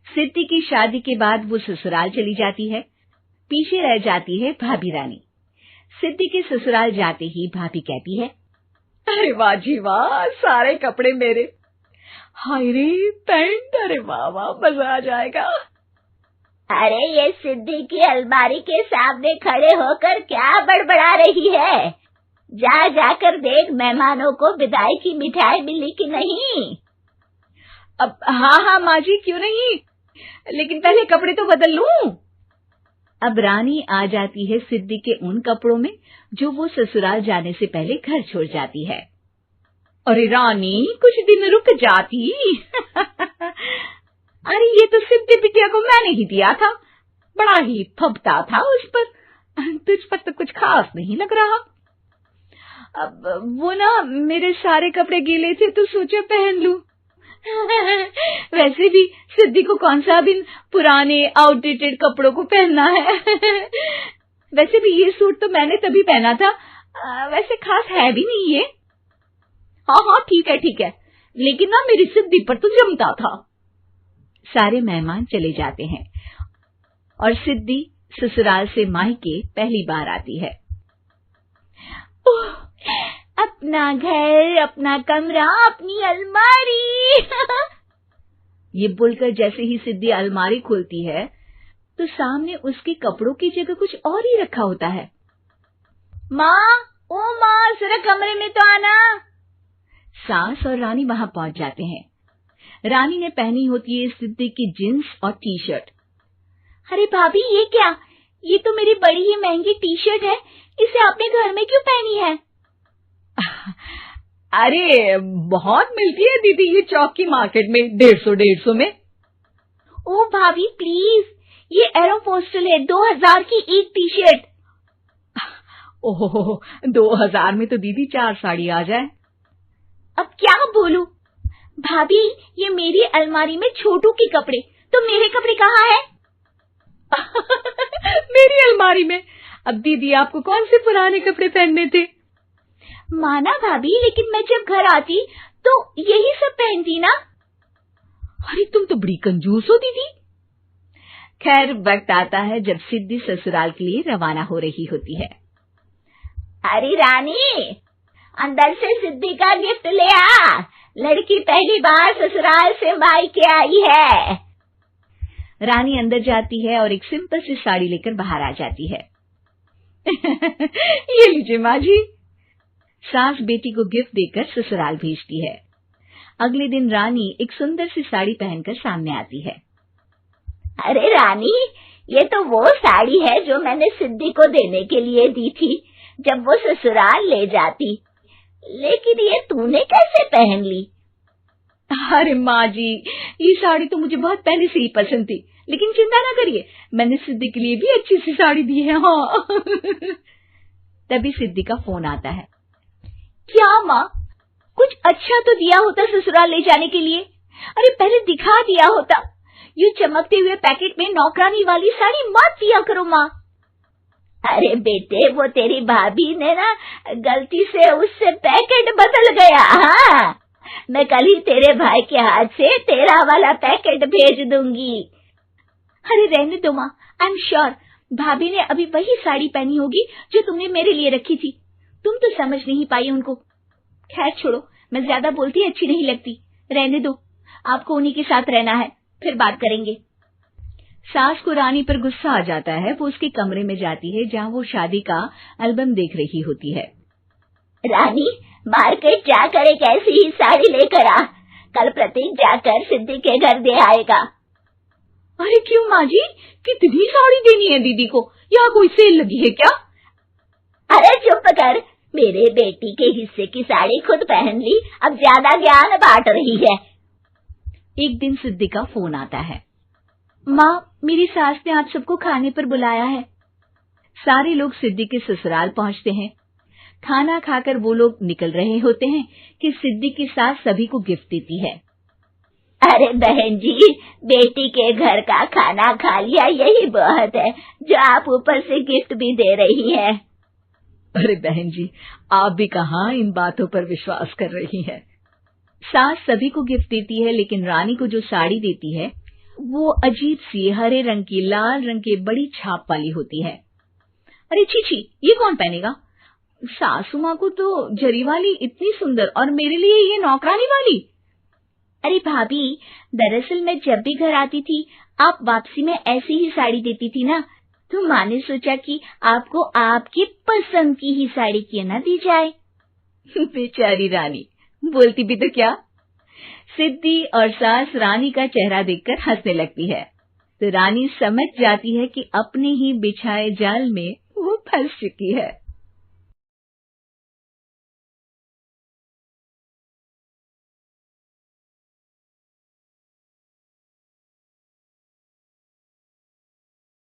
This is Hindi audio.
सिद्धि की शादी के बाद वो ससुराल चली जाती है। पीछे रह जाती है भाभी रानी। सिद्धि के ससुराल जाते ही भाभी कहती है, अरे वाह जी वाह, सारे कपड़े मेरे। हाय रे पैंट, अरे वाह वाह, मजा आ जाएगा। अरे ये सिद्धि की अलमारी के सामने खड़े होकर क्या बड़बड़ा रही है? जाकर देख मेहमानों को विदाई की मिठाई मिली कि नहीं। अब हाँ माँ जी, क्यों नहीं, लेकिन पहले कपड़े तो बदल लूं। अब रानी आ जाती है सिद्धि के उन कपड़ों में जो वो ससुराल जाने से पहले घर छोड़ जाती है। अरे रानी, कुछ दिन रुक जाती। अरे ये तो सिद्धि बिटिया को मैंने ही दिया था, बड़ा ही फबता था उस पर, तुझ पर तो कुछ खास नहीं लग रहा। अब वो ना मेरे सारे कपड़े गीले थे तो सोचा पहन लूं। वैसे भी सिद्धि को कौन सा भी पुराने आउटडेटेड कपड़ों को पहनना है। वैसे भी ये सूट तो मैंने तभी पहना था, वैसे खास है भी नहीं ये। हाँ ठीक है, लेकिन ना मेरी सिद्धि पर तो जमता था। सारे मेहमान चले जाते हैं और सिद्धि ससुराल से मायके पहली बार आती है। अपना घर, अपना कमरा, अपनी अलमारी। ये बोलकर जैसे ही सिद्धि अलमारी खोलती है तो सामने उसके कपड़ों की जगह कुछ और ही रखा होता है। माँ, जरा कमरे में तो आना। सास और रानी वहां पहुंच जाते हैं। रानी ने पहनी होती है सिद्धि की जींस और टी शर्ट। अरे भाभी, ये क्या? ये तो मेरी बड़ी ही महंगी टी शर्ट है, इसे आपने घर में क्यों पहनी है? अरे बहुत मिलती है दीदी ये चौक की मार्केट में, 150 में। ओ भाभी प्लीज, ये एरोपोस्टल है, 2000 की एक टी शर्ट। ओहो, 2000 में तो दीदी 4 साड़ी आ जाए। अब क्या बोलूं? भाभी, ये मेरी अलमारी में छोटू के कपड़े, तो मेरे कपड़े कहाँ हैं? मेरी अलमारी में? अब दीदी आपको कौन से पुराने कपड़े पहनने थे? माना भाभी, लेकिन मैं जब घर आती तो यही सब पहनती ना। अरे तुम तो बड़ी कंजूस हो दीदी। खैर, वक्त आता है जब सिद्धि ससुराल के लिए रवाना हो रही होती है। अरे रानी, अंदर से सिद्धि का गिफ्ट ले आ, लड़की पहली बार ससुराल से मायके आई है। रानी अंदर जाती है और एक सिंपल सी साड़ी लेकर बाहर आ जाती है। ये लीजिए माँ जी। सास बेटी को गिफ्ट देकर ससुराल भेजती है। अगले दिन रानी एक सुंदर सी साड़ी पहनकर सामने आती है। अरे रानी, ये तो वो साड़ी है जो मैंने सिद्धि को देने के लिए दी थी जब वो ससुराल ले जाती, लेकिन ये तूने कैसे पहन ली? अरे माँ जी, ये साड़ी तो मुझे बहुत पहले से ही पसंद थी, लेकिन चिंता ना करिए, मैंने सिद्धि के लिए भी अच्छी सी साड़ी दी है। हाँ। तभी सिद्धि का फोन आता है। क्या माँ, कुछ अच्छा तो दिया होता ससुराल ले जाने के लिए। अरे पहले दिखा दिया होता। ये चमकते हुए पैकेट में नौकरानी वाली साड़ी मत दिया करो माँ। अरे बेटे, वो तेरी भाभी ने ना गलती से उससे पैकेट बदल गया। हाँ, मैं कल ही तेरे भाई के हाथ से तेरा वाला पैकेट भेज दूंगी। अरे रहने दो माँ, आई एम श्योर भाभी ने अभी वही साड़ी पहनी होगी जो तुमने मेरे लिए रखी थी। तुम तो समझ नहीं पाई उनको। खैर छोड़ो, मैं ज्यादा बोलती अच्छी नहीं लगती, रहने दो, आपको उन्हीं के साथ रहना है, फिर बात करेंगे। सास को रानी पर गुस्सा आ जाता है। वो उसके कमरे में जाती है जहाँ वो शादी का एल्बम देख रही होती है। रानी, मार्केट जाकर एक ऐसी ही साड़ी लेकर आ, कल प्रतीक जाकर सिद्धि के घर दे आएगा। अरे क्यों माँ जी, कितनी साड़ी देनी है दीदी को? यहाँ कोई सेल लगी है क्या? अरे चुप कर, मेरे बेटी के हिस्से की साड़ी खुद पहन ली, अब ज्यादा ज्ञान बांट रही है। एक दिन सिद्धि का फोन आता है। माँ, मेरी सास ने आप सबको खाने पर बुलाया है। सारे लोग सिद्धि के ससुराल पहुंचते हैं। खाना खाकर वो लोग निकल रहे होते हैं कि सिद्धि की सास सभी को गिफ्ट देती है। अरे बहन जी, बेटी के घर का खाना खा लिया, यही बहुत है जो आप ऊपर से गिफ्ट भी दे रही है। अरे बहन जी, आप भी कहाँ इन बातों पर विश्वास कर रही हैं। सास सभी को गिफ्ट देती है, लेकिन रानी को जो साड़ी देती है वो अजीब सी हरे रंग की लाल रंग के बड़ी छाप वाली होती है। अरे छी, ये कौन पहनेगा? सासू माँ को तो जरी वाली इतनी सुंदर और मेरे लिए ये नौकरानी वाली। अरे भाभी, दरअसल मैं जब भी घर आती थी आप वापसी में ऐसी ही साड़ी देती थी ना, तो माँ ने सोचा कि आपको आपकी पसंद की ही साड़ी क्यों ना दी जाए। बेचारी रानी, बोलती भी तो क्या। सिद्धि और सास रानी का चेहरा देखकर हंसने लगती है, तो रानी समझ जाती है कि अपने ही बिछाए जाल में वो फंस चुकी है।